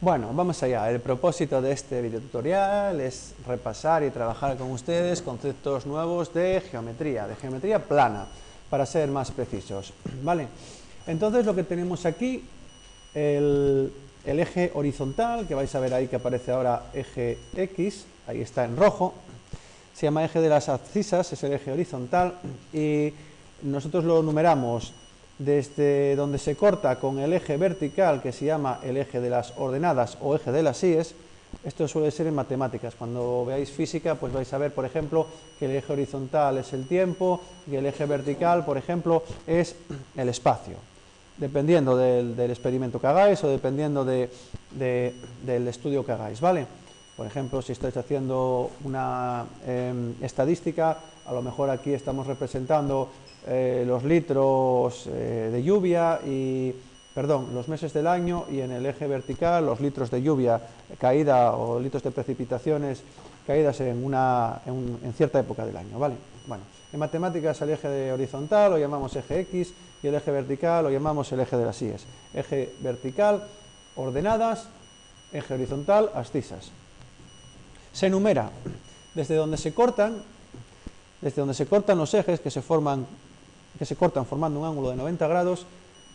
Bueno, vamos allá. El propósito de este videotutorial es repasar y trabajar con ustedes conceptos nuevos de geometría plana, para ser más precisos, ¿vale? Entonces lo que tenemos aquí, el eje horizontal, que vais a ver ahí que aparece ahora eje X, ahí está en rojo, se llama eje de las abscisas, es el eje horizontal, y nosotros lo numeramos desde donde se corta con el eje vertical, que se llama el eje de las ordenadas o eje de las íes. Esto suele ser en matemáticas. Cuando veáis física, pues vais a ver, por ejemplo, que el eje horizontal es el tiempo y el eje vertical, por ejemplo, es el espacio. Dependiendo del experimento que hagáis o dependiendo del estudio que hagáis, ¿vale? Por ejemplo, si estáis haciendo una estadística, a lo mejor aquí estamos representando los litros de lluvia los meses del año, y en el eje vertical los litros de lluvia caída o litros de precipitaciones caídas en cierta época del año, ¿vale? Bueno, en matemáticas el eje horizontal lo llamamos eje X y el eje vertical lo llamamos el eje de las íes. Eje vertical, ordenadas, eje horizontal, abscisas. Se enumera desde donde se cortan los ejes que se cortan formando un ángulo de 90 grados.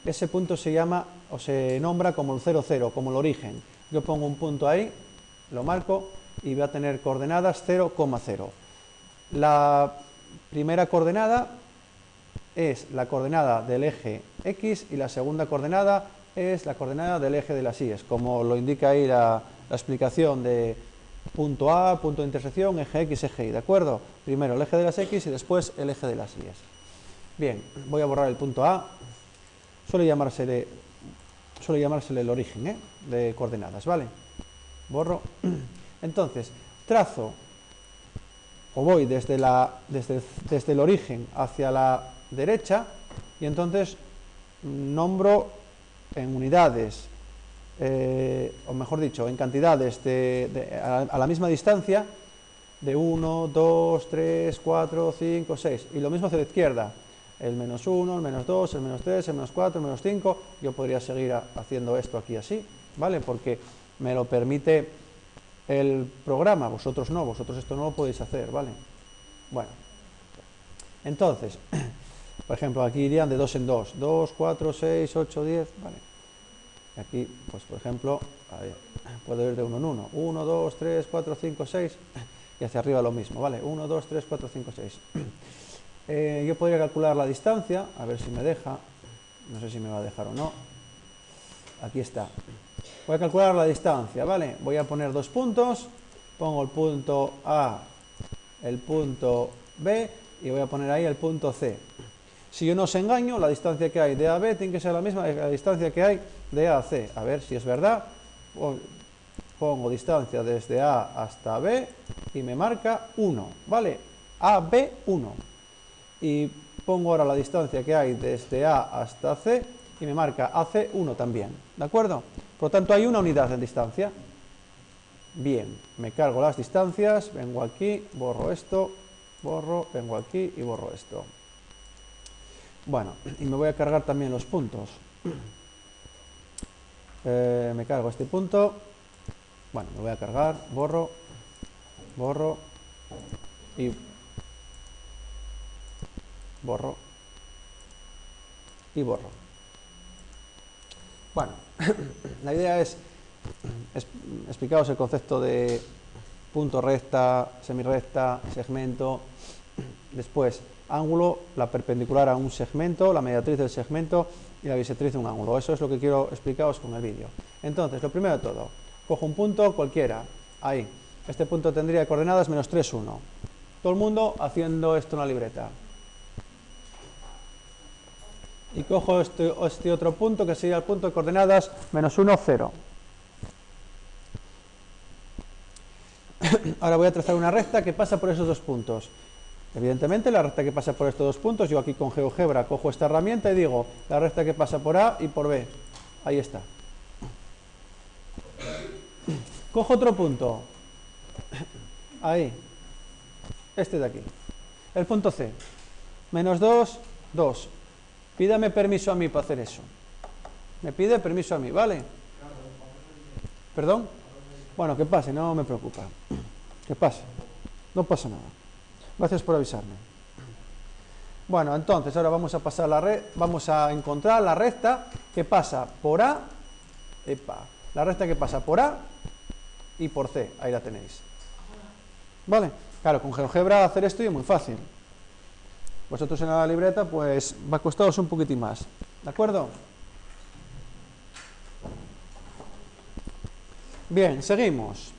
Ese punto se llama o se nombra como el 0, 0, como el origen. Yo pongo un punto ahí, lo marco y voy a tener coordenadas 0, 0. La primera coordenada es la coordenada del eje X y la segunda coordenada es la coordenada del eje de las íes, como lo indica ahí la explicación de punto A, punto de intersección, eje X, eje Y, ¿de acuerdo? Primero el eje de las X y después el eje de las Y. Bien, voy a borrar el punto A, suele llamársele el origen de coordenadas, ¿vale? Borro. Entonces, trazo, o voy desde el origen hacia la derecha, y entonces nombro en unidades, o mejor dicho, en cantidades a la misma distancia, de 1, 2, 3, 4, 5, 6, y lo mismo hacia la izquierda, el menos 1, el menos 2, el menos 3, el menos 4, el menos 5, yo podría seguir haciendo esto aquí así, ¿vale? Porque me lo permite el programa, vosotros no, vosotros esto no lo podéis hacer, ¿vale? Bueno, entonces, por ejemplo, aquí irían de 2 en 2, 2, 4, 6, 8, 10, ¿vale? Y aquí, pues por ejemplo, puedo ir de 1 en 1, 1, 2, 3, 4, 5, 6, y hacia arriba lo mismo, ¿vale? 1, 2, 3, 4, 5, 6. Yo podría calcular la distancia, a ver si me deja, no sé si me va a dejar o no. Aquí está. Voy a calcular la distancia, ¿vale? Voy a poner dos puntos, pongo el punto A, el punto B, y voy a poner ahí el punto C. Si yo no os engaño, la distancia que hay de A a B tiene que ser la misma que la distancia que hay de A a C. A ver si es verdad. Pongo distancia desde A hasta B y me marca 1, ¿vale? A, B, 1. Y pongo ahora la distancia que hay desde A hasta C y me marca AC 1 también, ¿de acuerdo? Por lo tanto hay una unidad de distancia. Bien, me cargo las distancias, vengo aquí, borro esto, borro, vengo aquí y borro esto. Bueno, y me voy a cargar también los puntos. Me cargo este punto, bueno, me voy a cargar, borro, borro y borro y borro. Bueno, la idea es explicaros el concepto de punto, recta, semirrecta, segmento, después ángulo, la perpendicular a un segmento, la mediatriz del segmento y la bisectriz de un ángulo. Eso es lo que quiero explicaros con el vídeo. Entonces, lo primero de todo, cojo un punto cualquiera, ahí, este punto tendría coordenadas menos 3, 1. Todo el mundo haciendo esto en la libreta. Y cojo este otro punto que sería el punto de coordenadas menos 1, 0. Ahora voy a trazar una recta que pasa por esos dos puntos. Evidentemente la recta que pasa por estos dos puntos, yo aquí con GeoGebra cojo esta herramienta y digo la recta que pasa por A y por B. Ahí está. Cojo otro punto. Ahí. Este de aquí. El punto C. Menos 2, 2. Pídame permiso a mí para hacer eso. Me pide permiso a mí, ¿vale? ¿Perdón? Bueno, que pase, no me preocupa. Que pase. No pasa nada. Gracias por avisarme. Bueno, entonces ahora vamos a pasar vamos a encontrar la recta que pasa por A, la recta que pasa por A y por C, ahí la tenéis. ¿Vale? Claro, con GeoGebra hacer esto es muy fácil. Vosotros en la libreta pues va a costaros un poquitín más. ¿De acuerdo? Bien, seguimos.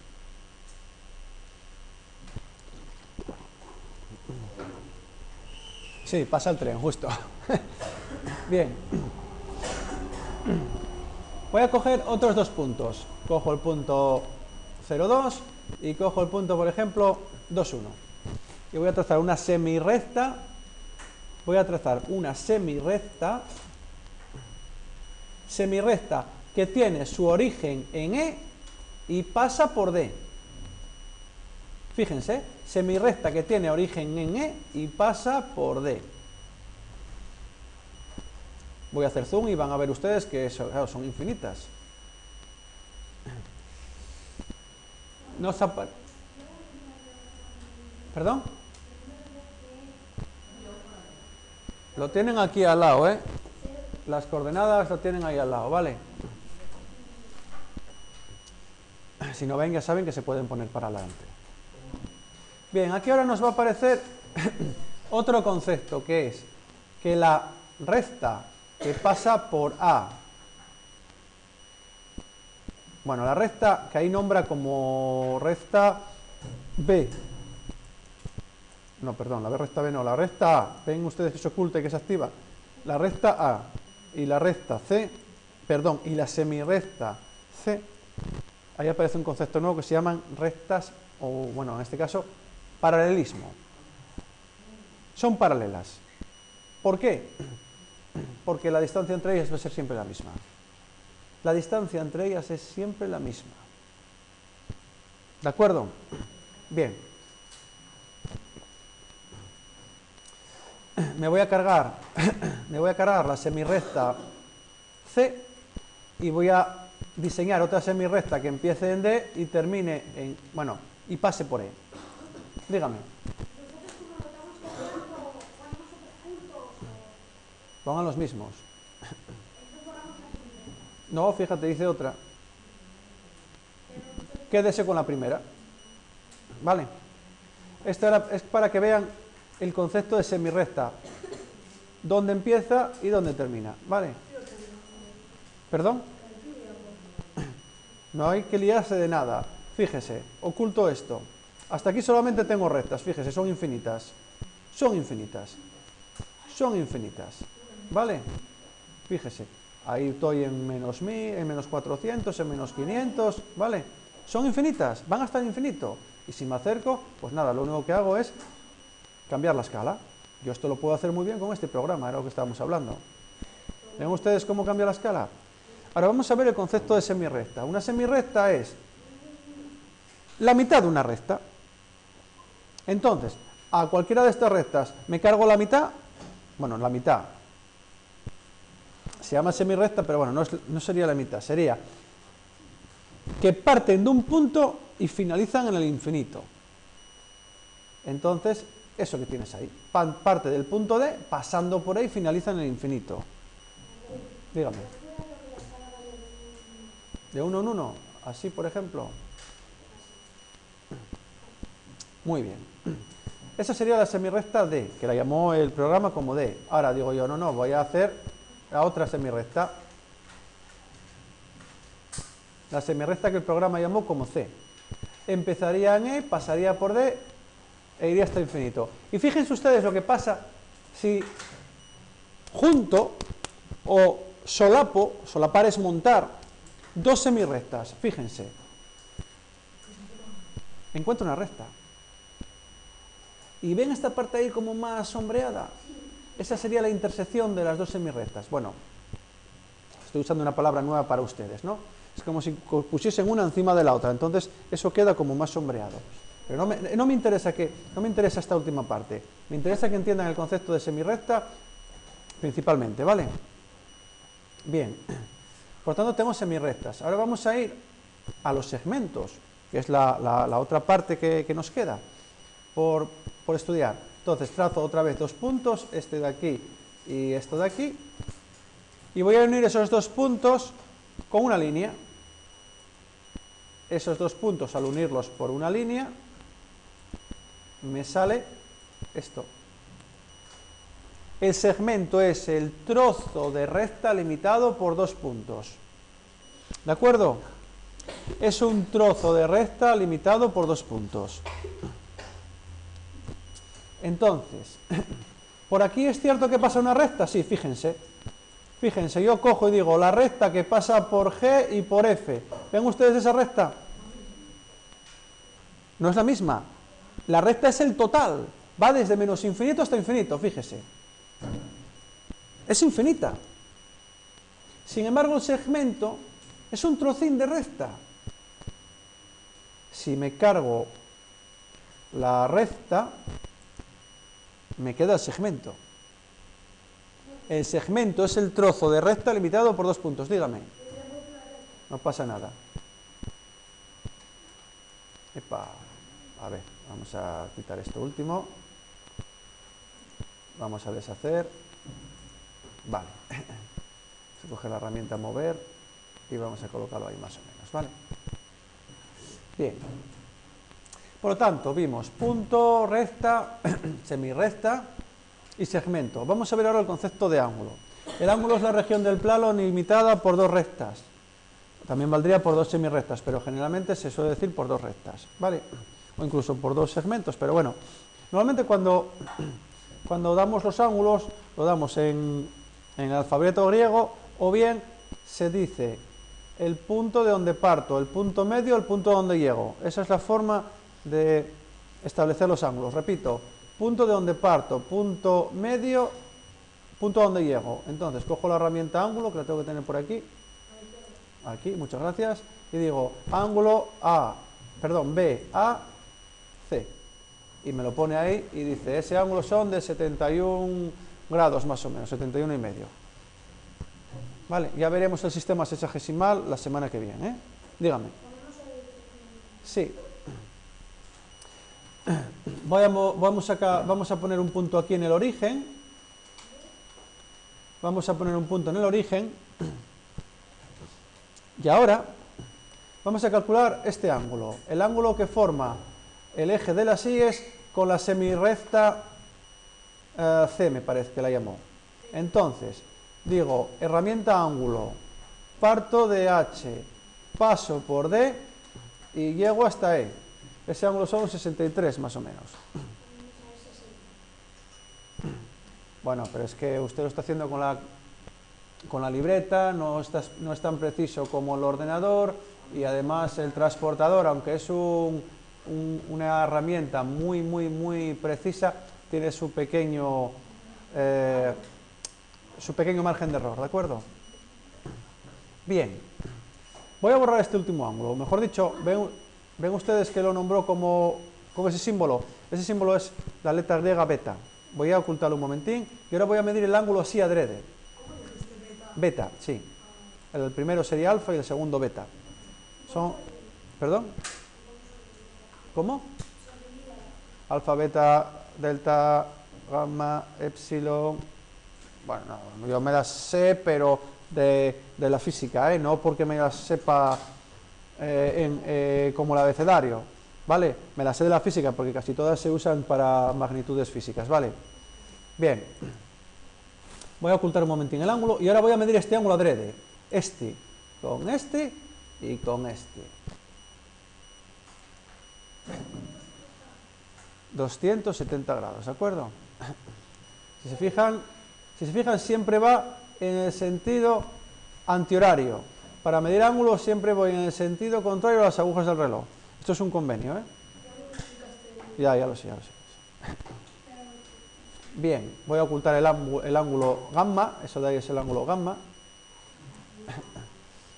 Sí, pasa el tren, justo. Bien. Voy a coger otros dos puntos. Cojo el punto 0,2 y cojo el punto, por ejemplo, 2,1. Y voy a trazar una semirrecta. Voy a trazar una semirrecta que tiene su origen en E y pasa por D. Fíjense, semirrecta que tiene origen en E y pasa por D. Voy a hacer zoom y van a ver ustedes que claro, son infinitas. No se ¿Perdón? Lo tienen aquí al lado, ¿eh? Las coordenadas lo tienen ahí al lado, ¿vale? Si no ven, ya saben que se pueden poner para adelante. Bien, aquí ahora nos va a aparecer otro concepto, que es que la recta que pasa por A, bueno, la recta que ahí nombra como recta B, no, perdón, la recta B no, la recta A, ven ustedes que se oculta y que se activa, la recta A y la recta C, perdón, y la semirrecta C, ahí aparece un concepto nuevo que se llaman rectas, o bueno, en este caso, paralelismo. Son paralelas. ¿Por qué? Porque la distancia entre ellas va a ser siempre la misma. La distancia entre ellas es siempre la misma. ¿De acuerdo? Bien. Me voy a cargar la semirrecta C y voy a diseñar otra semirrecta que empiece en D y termine en, bueno, y pase por E. Dígame. Pongan los mismos. No, fíjate, dice otra. Quédese con la primera. ¿Vale? Esto es para que vean el concepto de semirrecta. Dónde empieza y dónde termina. ¿Vale? ¿Perdón? No hay que liarse de nada. Fíjese, oculto esto. Hasta aquí solamente tengo rectas, fíjese, son infinitas. Son infinitas. Son infinitas. ¿Vale? Fíjese, ahí estoy en menos 1000, en menos 400, en menos 500, ¿vale? Son infinitas, van hasta el infinito. Y si me acerco, pues nada, lo único que hago es cambiar la escala. Yo esto lo puedo hacer muy bien con este programa, era lo que estábamos hablando. ¿Ven ustedes cómo cambia la escala? Ahora vamos a ver el concepto de semirrecta. Una semirrecta es la mitad de una recta. Entonces, a cualquiera de estas rectas me cargo la mitad, bueno, la mitad. Se llama semirrecta, pero bueno, no sería la mitad, sería que parten de un punto y finalizan en el infinito. Entonces, eso que tienes ahí, parte del punto D, pasando por ahí, finalizan en el infinito. Dígame. De uno en uno, así por ejemplo. Muy bien. Esa sería la semirrecta D, que la llamó el programa como D. Ahora digo yo, no, voy a hacer la otra semirrecta. La semirrecta que el programa llamó como C. Empezaría en E, pasaría por D e iría hasta infinito. Y fíjense ustedes lo que pasa si junto o solapar es montar dos semirrectas. Fíjense. Encuentro una recta. ¿Y ven esta parte ahí como más sombreada? Esa sería la intersección de las dos semirrectas. Bueno, estoy usando una palabra nueva para ustedes, ¿no? Es como si pusiesen una encima de la otra, entonces eso queda como más sombreado. Pero no me interesa esta última parte, me interesa que entiendan el concepto de semirrecta principalmente, ¿vale? Bien, por tanto tengo semirrectas. Ahora vamos a ir a los segmentos, que es la otra parte que nos queda por estudiar. Entonces trazo otra vez dos puntos, este de aquí y esto de aquí, y voy a unir esos dos puntos con una línea. Esos dos puntos, al unirlos por una línea, me sale esto. El segmento es el trozo de recta limitado por dos puntos. ¿De acuerdo? Es un trozo de recta limitado por dos puntos. Entonces, ¿por aquí es cierto que pasa una recta? Sí, fíjense. Fíjense, yo cojo y digo la recta que pasa por G y por F. ¿Ven ustedes esa recta? No es la misma. La recta es el total. Va desde menos infinito hasta infinito, fíjese. Es infinita. Sin embargo, el segmento es un trocín de recta. Si me cargo la recta, me queda el segmento. El segmento es el trozo de recta limitado por dos puntos. Dígame. No pasa nada. Epa. A ver, vamos a quitar esto último. Vamos a deshacer. Vale. Se coge la herramienta mover y vamos a colocarlo ahí más o menos, ¿vale? Bien. Por lo tanto, vimos punto, recta, semirrecta y segmento. Vamos a ver ahora el concepto de ángulo. El ángulo es la región del plano limitada por dos rectas. También valdría por dos semirrectas, pero generalmente se suele decir por dos rectas, ¿vale? O incluso por dos segmentos, pero bueno. Normalmente cuando damos los ángulos, lo damos en el alfabeto griego, o bien se dice el punto de donde parto, el punto medio, el punto donde llego. Esa es la forma de establecer los ángulos. Repito, punto de donde parto, punto medio, punto donde llego. Entonces cojo la herramienta ángulo, que la tengo que tener por aquí, muchas gracias, y digo ángulo B, A, C, y me lo pone ahí y dice, ese ángulo son de 71 grados más o menos, 71 y medio. Vale, ya veremos el sistema sexagesimal la semana que viene, ¿eh? Dígame. Sí. Vamos a poner un punto aquí en el origen. Vamos a poner un punto en el origen. Y ahora vamos a calcular este ángulo. El ángulo que forma el eje de las íes con la semirrecta C, me parece que la llamó. Entonces, digo, herramienta ángulo, parto de H, paso por D y llego hasta E. Ese ángulo son 63 más o menos. Bueno, pero es que usted lo está haciendo con la libreta, no es tan preciso como el ordenador, y además el transportador, aunque es una herramienta muy precisa, tiene su pequeño margen de error, ¿de acuerdo? Bien, voy a borrar este último ángulo, mejor dicho, ven ustedes que lo nombró como ese símbolo. Ese símbolo es la letra griega beta. Voy a ocultarlo un momentín y ahora voy a medir el ángulo así adrede. Beta, sí. El primero sería alfa y el segundo beta. ¿Perdón? ¿Cómo? Alfa, beta, delta, gamma, epsilon. Bueno, no, yo me las sé, pero de la física, no porque me las sepa como el abecedario, ¿vale? Me las sé de la física porque casi todas se usan para magnitudes físicas, ¿vale? Bien. Voy a ocultar un momentín el ángulo y ahora voy a medir este ángulo adrede. Este con este y con este. 270 grados, ¿de acuerdo? Si se fijan siempre va en el sentido antihorario. Para medir ángulos siempre voy en el sentido contrario a las agujas del reloj. Esto es un convenio, ¿eh? Ya lo sé. Bien, voy a ocultar el ángulo gamma, eso de ahí es el ángulo gamma.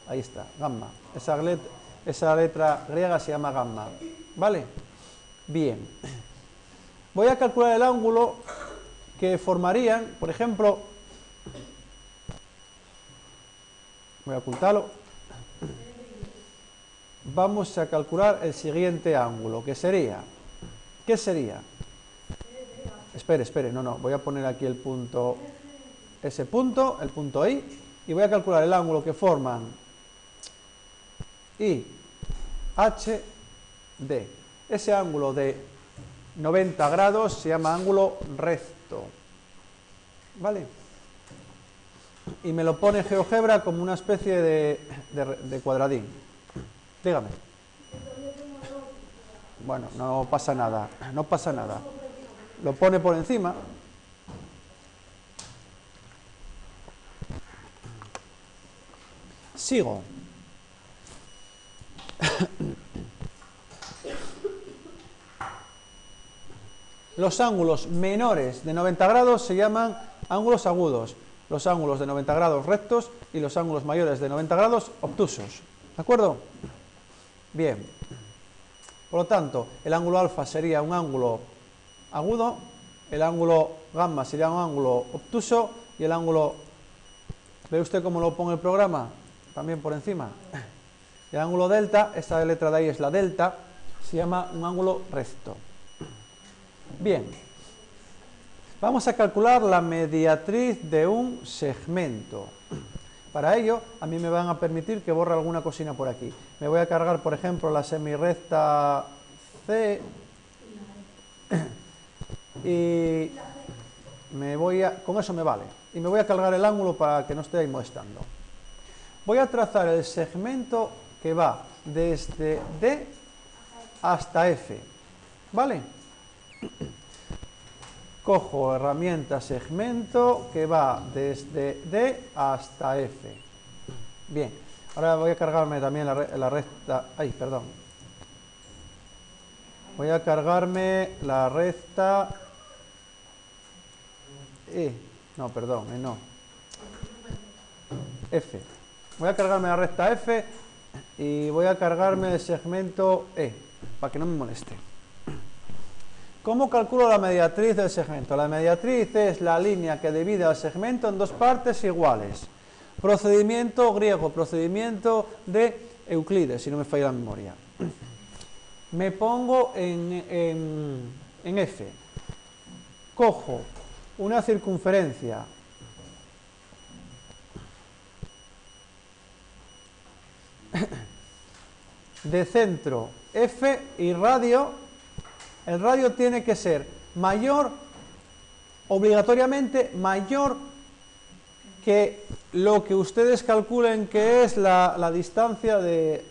Ahí está, gamma. Esa letra griega se llama gamma, ¿vale? Bien. Voy a calcular el ángulo que formarían, por ejemplo, voy a ocultarlo. vamos a calcular el siguiente ángulo, que sería, ¿qué sería? Espere, no, voy a poner aquí el punto, ese punto, el punto I, y voy a calcular el ángulo que forman I, H, D. Ese ángulo de 90 grados se llama ángulo recto, ¿vale? Y me lo pone GeoGebra como una especie de cuadradín. Dígame. Bueno, no pasa nada, no pasa nada. Lo pone por encima. Sigo. Los ángulos menores de 90 grados se llaman ángulos agudos, los ángulos de 90 grados rectos y los ángulos mayores de 90 grados obtusos. ¿De acuerdo? Bien. Por lo tanto, el ángulo alfa sería un ángulo agudo, el ángulo gamma sería un ángulo obtuso y el ángulo, ¿ve usted cómo lo pone el programa? También por encima. El ángulo delta, esta letra de ahí es la delta, se llama un ángulo recto. Bien, vamos a calcular la mediatriz de un segmento. Para ello, a mí me van a permitir que borre alguna cosina por aquí. Me voy a cargar, por ejemplo, la semirrecta C y con eso me vale. Y me voy a cargar el ángulo para que no esté ahí molestando. Voy a trazar el segmento que va desde D hasta F, ¿vale? Cojo herramienta segmento que va desde D hasta F. Bien, ahora voy a cargarme también la recta, voy a cargarme la recta F. Voy a cargarme la recta F y voy a cargarme el segmento E, para que no me moleste. ¿Cómo calculo la mediatriz del segmento? La mediatriz es la línea que divide al segmento en dos partes iguales. Procedimiento griego, procedimiento de Euclides, si no me falla la memoria. Me pongo en F. Cojo una circunferencia de centro F y radio. El radio tiene que ser mayor, obligatoriamente mayor que lo que ustedes calculen que es la distancia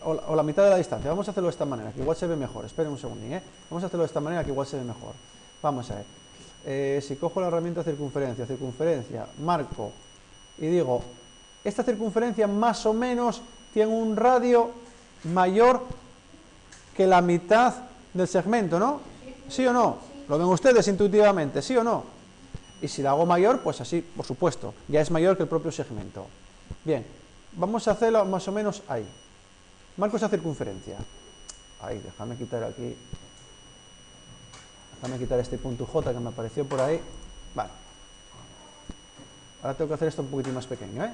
o la mitad de la distancia. Vamos a hacerlo de esta manera, que igual se ve mejor. Esperen un segundín, ¿eh? Vamos a hacerlo de esta manera, que igual se ve mejor. Vamos a ver. Si cojo la herramienta circunferencia, marco y digo, esta circunferencia más o menos tiene un radio mayor que la mitad del segmento, ¿no? ¿Sí o no? Lo ven ustedes intuitivamente, ¿sí o no? Y si la hago mayor, pues así, por supuesto, ya es mayor que el propio segmento. Bien, vamos a hacerlo más o menos ahí. Marco esa circunferencia. Ahí, déjame quitar aquí. Déjame quitar este punto J que me apareció por ahí. Vale. Ahora tengo que hacer esto un poquitín más pequeño, ¿eh?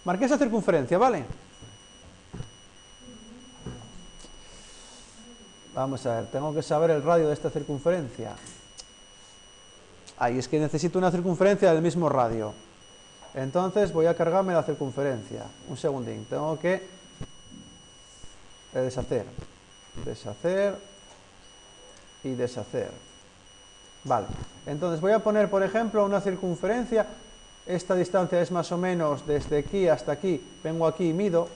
Marqué esa circunferencia, ¿vale? Vamos a ver, tengo que saber el radio de esta circunferencia. Ahí es que necesito una circunferencia del mismo radio. Entonces voy a cargarme la circunferencia. Un segundín, tengo que deshacer y deshacer. Vale, entonces voy a poner, por ejemplo, una circunferencia. Esta distancia es más o menos desde aquí hasta aquí. Vengo aquí y mido.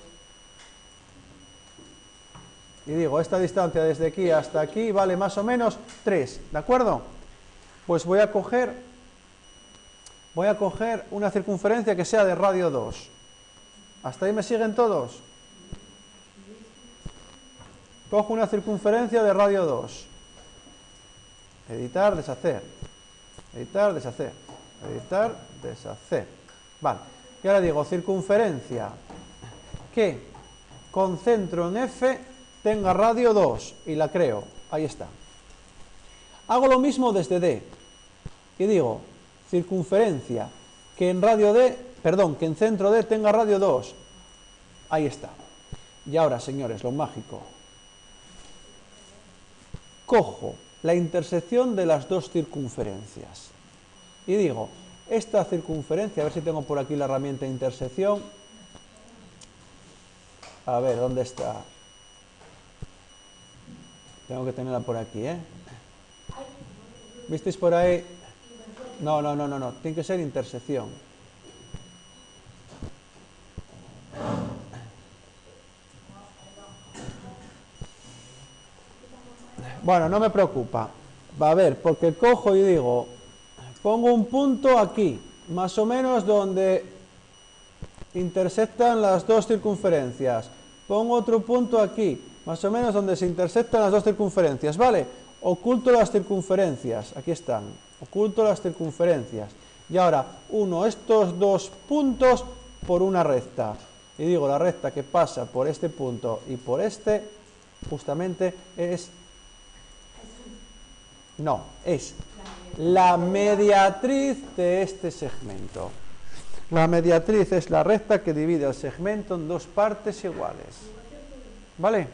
Y digo, esta distancia desde aquí hasta aquí vale más o menos 3, ¿de acuerdo? Pues voy a coger una circunferencia que sea de radio 2. ¿Hasta ahí me siguen todos? Cojo una circunferencia de radio 2. Editar, deshacer. Editar, deshacer. Editar, deshacer. Vale. Y ahora digo, circunferencia que con centro en F tenga radio 2 y la creo. Ahí está. Hago lo mismo desde D. Y digo, circunferencia que en que en centro D tenga radio 2. Ahí está. Y ahora, señores, lo mágico. cojo la intersección de las dos circunferencias y digo, esta circunferencia, a ver si tengo por aquí la herramienta de intersección, a ver, ¿dónde está? Tengo que tenerla por aquí, ¿eh? ¿Visteis por ahí? No, tiene que ser intersección. Bueno, no me preocupa. Va a ver, porque cojo y digo, pongo un punto aquí, más o menos donde intersectan las dos circunferencias. Pongo otro punto aquí, más o menos donde se intersectan las dos circunferencias, ¿vale? Oculto las circunferencias, aquí están, oculto las circunferencias. Y ahora uno estos dos puntos por una recta. Y digo, la recta que pasa por este punto y por este, justamente es... No, es la mediatriz de este segmento. La mediatriz es la recta que divide el segmento en dos partes iguales. ¿Vale?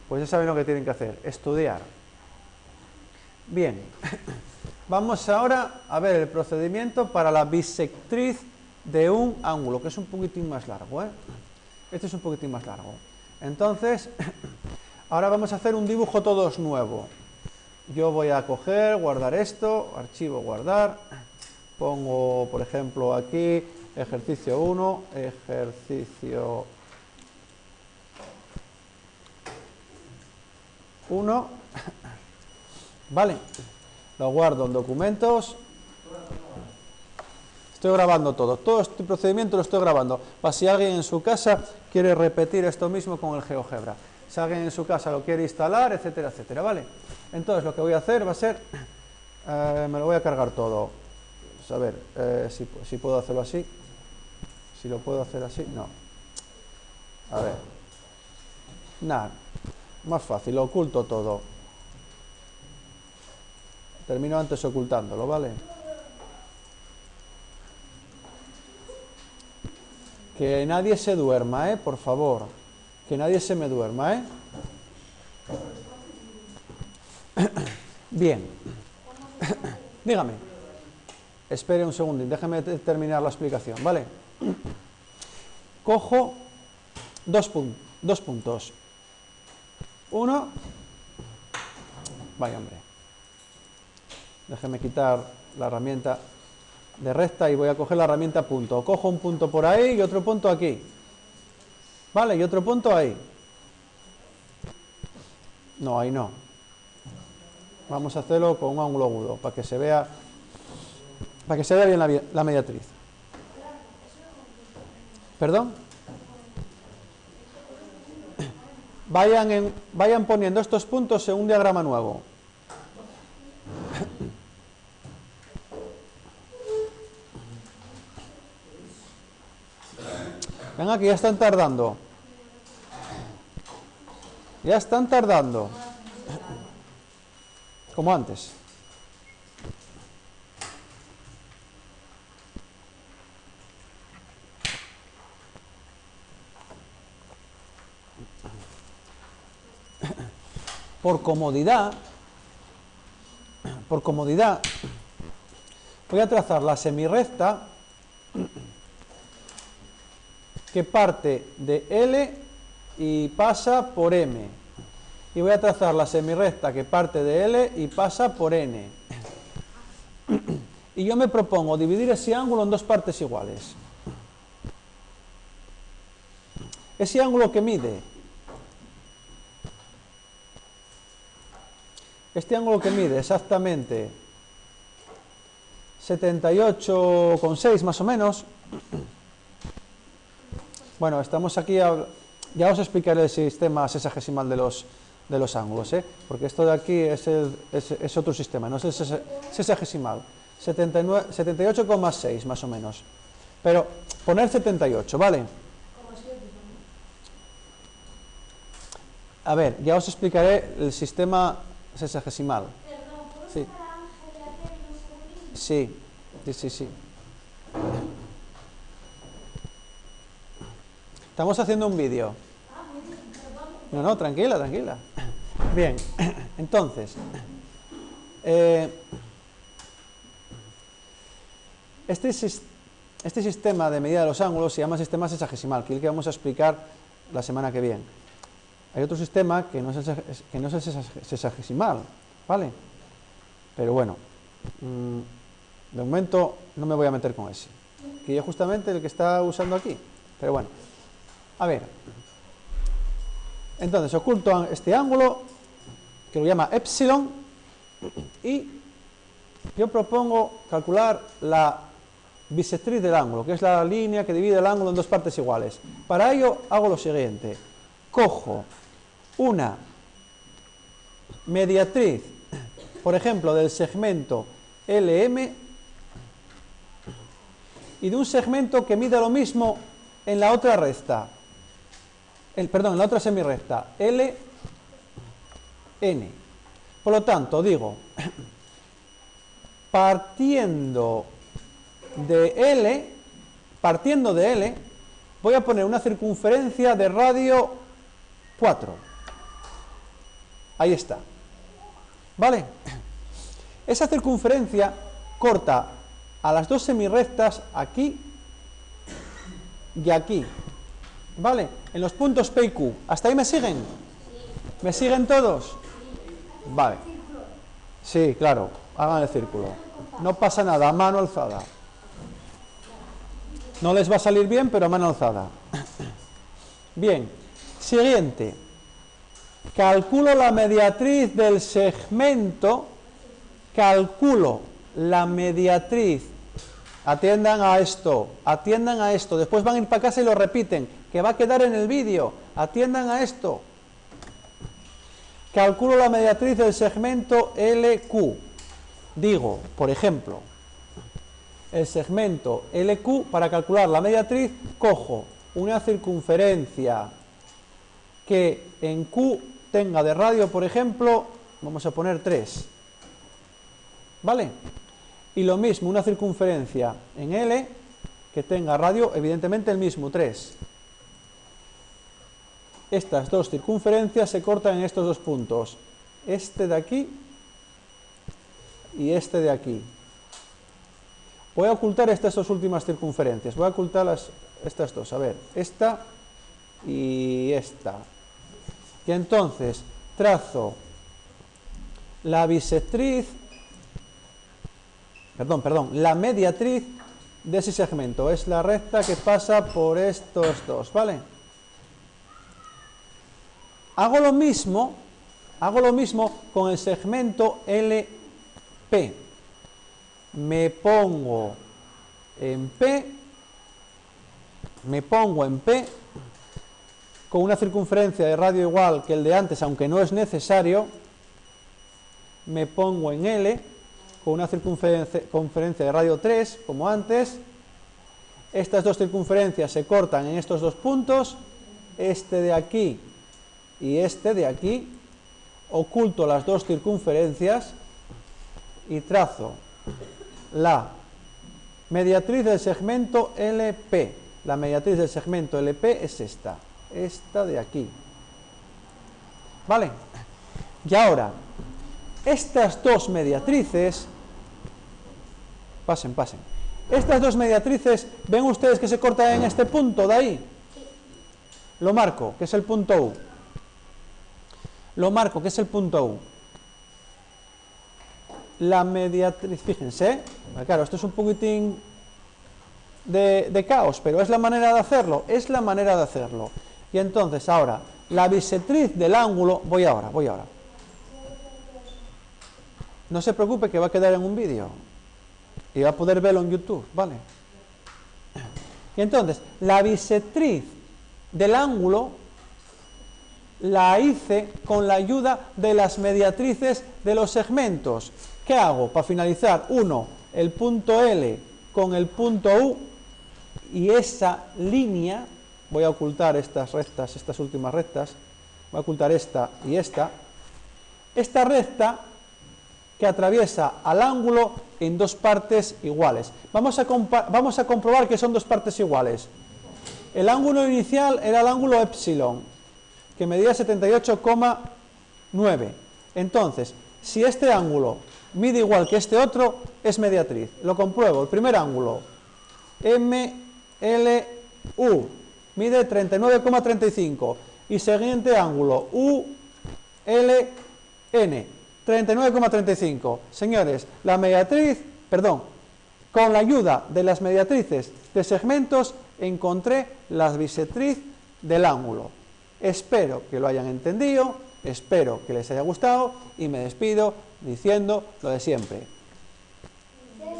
Pues ya saben lo que tienen que hacer, estudiar. Bien, vamos ahora a ver el procedimiento para la bisectriz de un ángulo, que es un poquitín más largo, ¿eh? Este es un poquitín más largo. Entonces, ahora vamos a hacer un dibujo todos nuevo. Yo voy a coger, guardar esto, archivo, guardar, pongo, por ejemplo, aquí, ejercicio 1, ejercicio 1, vale, lo guardo en documentos, estoy grabando todo este procedimiento lo estoy grabando, para si alguien en su casa quiere repetir esto mismo con el GeoGebra, si alguien en su casa lo quiere instalar, etcétera, etcétera, ¿vale? Entonces lo que voy a hacer va a ser, me lo voy a cargar todo, a ver, si puedo hacerlo así, si lo puedo hacer así, no, a ver, nada, más fácil, lo oculto todo, termino antes ocultándolo, ¿vale? Que nadie se duerma, por favor, que nadie se me duerma, Bien, dígame, espere un segundín, déjeme terminar la explicación, ¿vale? Cojo dos puntos, uno, vaya hombre, déjeme quitar la herramienta de recta y voy a coger la herramienta punto, cojo un punto por ahí y otro punto aquí, ¿vale? Y otro punto ahí, no, ahí no. Vamos a hacerlo con un ángulo agudo, para que se vea bien la mediatriz. ¿Perdón? Vayan poniendo estos puntos en un diagrama nuevo. Venga, que ya están tardando. Ya están tardando. Como antes. Por comodidad, voy a trazar la semirrecta que parte de L y pasa por M. Y voy a trazar la semirrecta que parte de L y pasa por N. Y yo me propongo dividir ese ángulo en dos partes iguales. Ese ángulo que mide, este ángulo que mide exactamente 78,6 más o menos. Bueno, estamos aquí, ya os explicaré el sistema sexagesimal de los ángulos, porque esto de aquí es otro sistema, no es el sexagesimal, 78,6 más o menos, pero poner 78, ¿vale? A ver, ya os explicaré el sistema sexagesimal. Sí. Sí. Estamos haciendo un vídeo. No, tranquila. Bien, entonces, este sistema de medida de los ángulos se llama sistema sexagesimal, que es el que vamos a explicar la semana que viene. Hay otro sistema que no es el sexagesimal, ¿vale? Pero bueno, de momento no me voy a meter con ese, que es justamente el que está usando aquí. Pero bueno, a ver, entonces oculto este ángulo, que lo llama epsilon, y yo propongo calcular la bisectriz del ángulo, que es la línea que divide el ángulo en dos partes iguales. Para ello hago lo siguiente: cojo una mediatriz, por ejemplo, del segmento LM, y de un segmento que mida lo mismo en la otra recta, en la otra semirrecta, LN. Por lo tanto, digo, partiendo de L, voy a poner una circunferencia de radio 4. Ahí está. ¿Vale? Esa circunferencia corta a las dos semirrectas aquí y aquí. ¿Vale? En los puntos P y Q. ¿Hasta ahí me siguen? ¿Me siguen todos? Vale. Sí, claro. Hagan el círculo. No pasa nada. A mano alzada. No les va a salir bien, pero a mano alzada. Bien. Siguiente. Calculo la mediatriz del segmento. Calculo la mediatriz. Atiendan a esto. Atiendan a esto. Después van a ir para casa y lo repiten, que va a quedar en el vídeo. Atiendan a esto. Calculo la mediatriz del segmento LQ. Digo, por ejemplo, el segmento LQ, para calcular la mediatriz, cojo una circunferencia que en Q tenga de radio, por ejemplo, vamos a poner 3. ¿Vale? Y lo mismo, una circunferencia en L que tenga radio, evidentemente el mismo, 3. Estas dos circunferencias se cortan en estos dos puntos. Este de aquí y este de aquí. Voy a ocultar estas dos últimas circunferencias. Voy a ocultar estas dos. A ver, esta y esta. Y entonces trazo la bisectriz, la mediatriz de ese segmento. Es la recta que pasa por estos dos, ¿vale? Hago lo mismo con el segmento LP. Me pongo en P con una circunferencia de radio igual que el de antes, aunque no es necesario. Me pongo en L con una circunferencia de radio 3, como antes. Estas dos circunferencias se cortan en estos dos puntos, este de aquí y este de aquí. Oculto las dos circunferencias y trazo la mediatriz del segmento LP. La mediatriz del segmento LP es esta de aquí. ¿Vale? Y ahora, estas dos mediatrices, pasen. Estas dos mediatrices, ¿ven ustedes que se cortan en este punto de ahí? Lo marco, que es el punto U. La mediatriz, fíjense, claro, esto es un poquitín de caos, pero es la manera de hacerlo, Y entonces ahora, la bisectriz del ángulo, voy ahora. No se preocupe que va a quedar en un vídeo y va a poder verlo en YouTube, ¿vale? Y entonces, la bisectriz del ángulo la hice con la ayuda de las mediatrices de los segmentos. ¿Qué hago? Para finalizar, el punto L con el punto U, y esa línea, voy a ocultar estas rectas, estas últimas rectas, voy a ocultar esta y esta recta que atraviesa al ángulo en dos partes iguales. Vamos a comprobar que son dos partes iguales. El ángulo inicial era el ángulo epsilon, que medía 78,5 9. Entonces, si este ángulo mide igual que este otro, es mediatriz. Lo compruebo. El primer ángulo, MLU, mide 39,35. Y siguiente ángulo, ULN, 39,35. Señores, la mediatriz, perdón, con la ayuda de las mediatrices de segmentos encontré la bisectriz del ángulo. Espero que lo hayan entendido, espero que les haya gustado y me despido diciendo lo de siempre.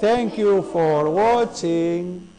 Thank you for watching.